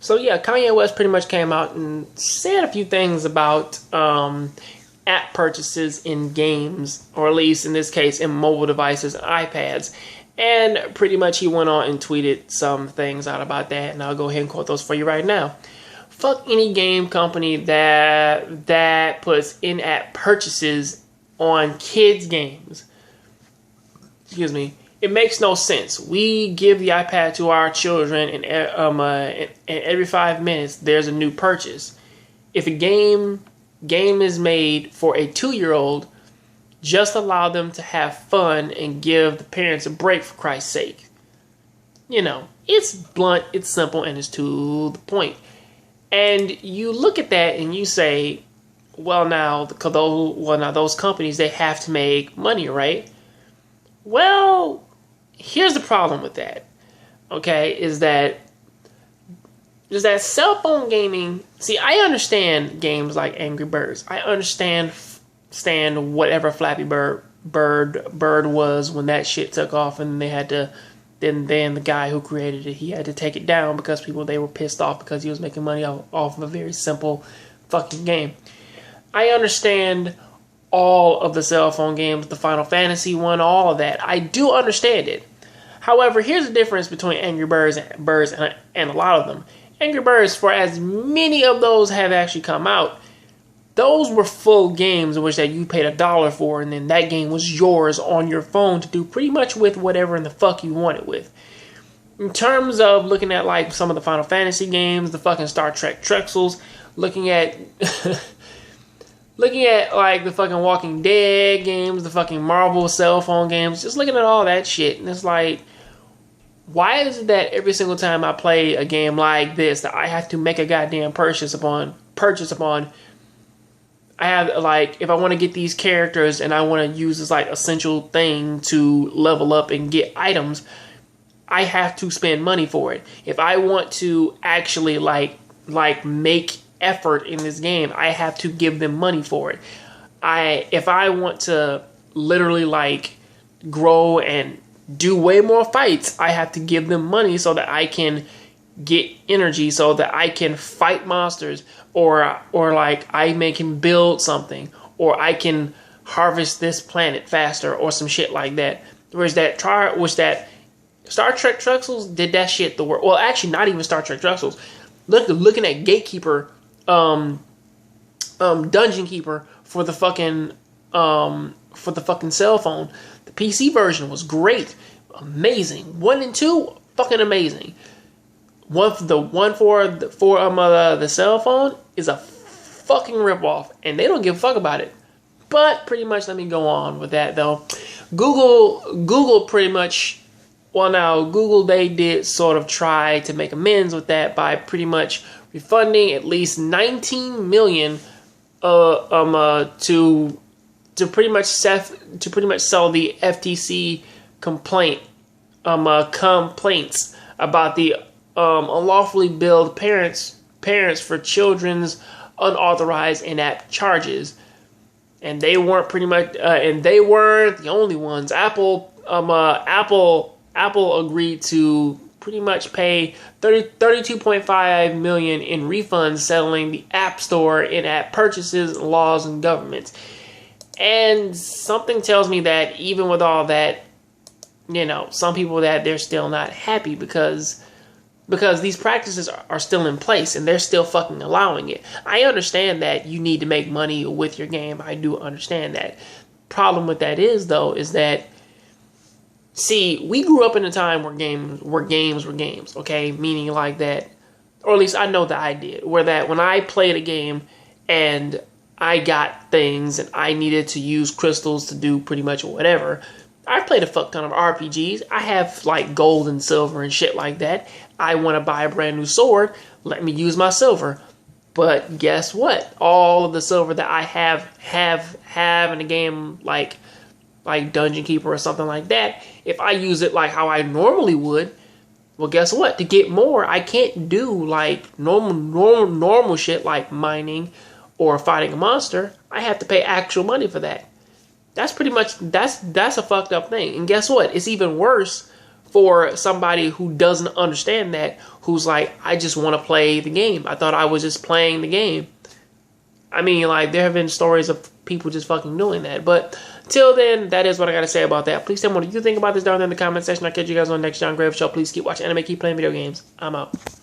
So yeah, Kanye West pretty much came out and said a few things about app purchases in games, or at least in this case in mobile devices, iPads. And pretty much he went on and tweeted some things out about that, and I'll go ahead and quote those for you right now. Fuck any game company that puts in-app purchases on kids' games. Excuse me. It makes no sense. We give the iPad to our children, and every 5 minutes there's a new purchase. If a game is made for a 2-year-old, just allow them to have fun and give the parents a break, for Christ's sake. You know, it's blunt, it's simple, and it's to the point. And you look at that and you say, well, now those companies, they have to make money, right? Well, here's the problem with that. Okay, is that cell phone gaming. See, I understand games like Angry Birds. I understand whatever Flappy Bird was when that shit took off, and they had to. Then the guy who created it, he had to take it down because they were pissed off because he was making money off of a very simple fucking game. I understand all of the cell phone games, the Final Fantasy one, all of that. I do understand it. However, here's the difference between Angry Birds and a lot of them. Angry Birds, for as many of those have actually come out, those were full games in which that you paid $1 for, and then that game was yours on your phone to do pretty much with whatever in the fuck you want it with. In terms of looking at like some of the Final Fantasy games, the fucking Star Trek Trexels, looking at like the fucking Walking Dead games, the fucking Marvel cell phone games, just looking at all that shit, and it's like, why is it that every single time I play a game like this that I have to make a goddamn purchase upon? I have, like, if I want to get these characters and I want to use this, like, essential thing to level up and get items, I have to spend money for it. If I want to actually, like make effort in this game, I have to give them money for it. If I want to literally, like, grow and do way more fights, I have to give them money so that I can get energy, so that I can fight monsters, or like I can build something, or I can harvest this planet faster, or some shit like that. Whereas that Star Trek Trexels did that shit the world. Well, actually, not even Star Trek Trexels. Looking at Gatekeeper, Dungeon Keeper for the fucking cell phone. The PC version was great, amazing. 1 and 2, fucking amazing. The one for the cell phone is a fucking ripoff, and they don't give a fuck about it. But pretty much, let me go on with that though. Google pretty much. Well, now Google, they did sort of try to make amends with that by pretty much refunding at least $19 million to pretty much sell the FTC complaints about the unlawfully billed parents for children's unauthorized in-app charges, and they weren't the only ones. Apple agreed to pretty much pay $32.5 million in refunds, settling the App Store in-app purchases, laws, and governments. And something tells me that even with all that, some people, that they're still not happy because these practices are still in place and they're still fucking allowing it. I understand that you need to make money with your game. I do understand that. Problem with that is that, see, we grew up in a time where games were games, okay? Meaning like that, or at least I know that I did, where that when I played a game and I got things and I needed to use crystals to do pretty much whatever, I played a fuck ton of RPGs. I have like gold and silver and shit like that. I want to buy a brand new sword. Let me use my silver. But guess what? All of the silver that I have in a game like Dungeon Keeper or something like that, if I use it like how I normally would, well, guess what? To get more, I can't do like normal shit like mining or fighting a monster. I have to pay actual money for that. That's pretty much, that's a fucked up thing. And guess what? It's even worse for somebody who doesn't understand that, who's like, I just want to play the game. I thought I was just playing the game. I mean, like, there have been stories of people just fucking doing that. But till then, that is what I got to say about that. Please tell me what you think about this down there in the comment section. I'll catch you guys on the next John Graves Show. Please keep watching anime, keep playing video games. I'm out.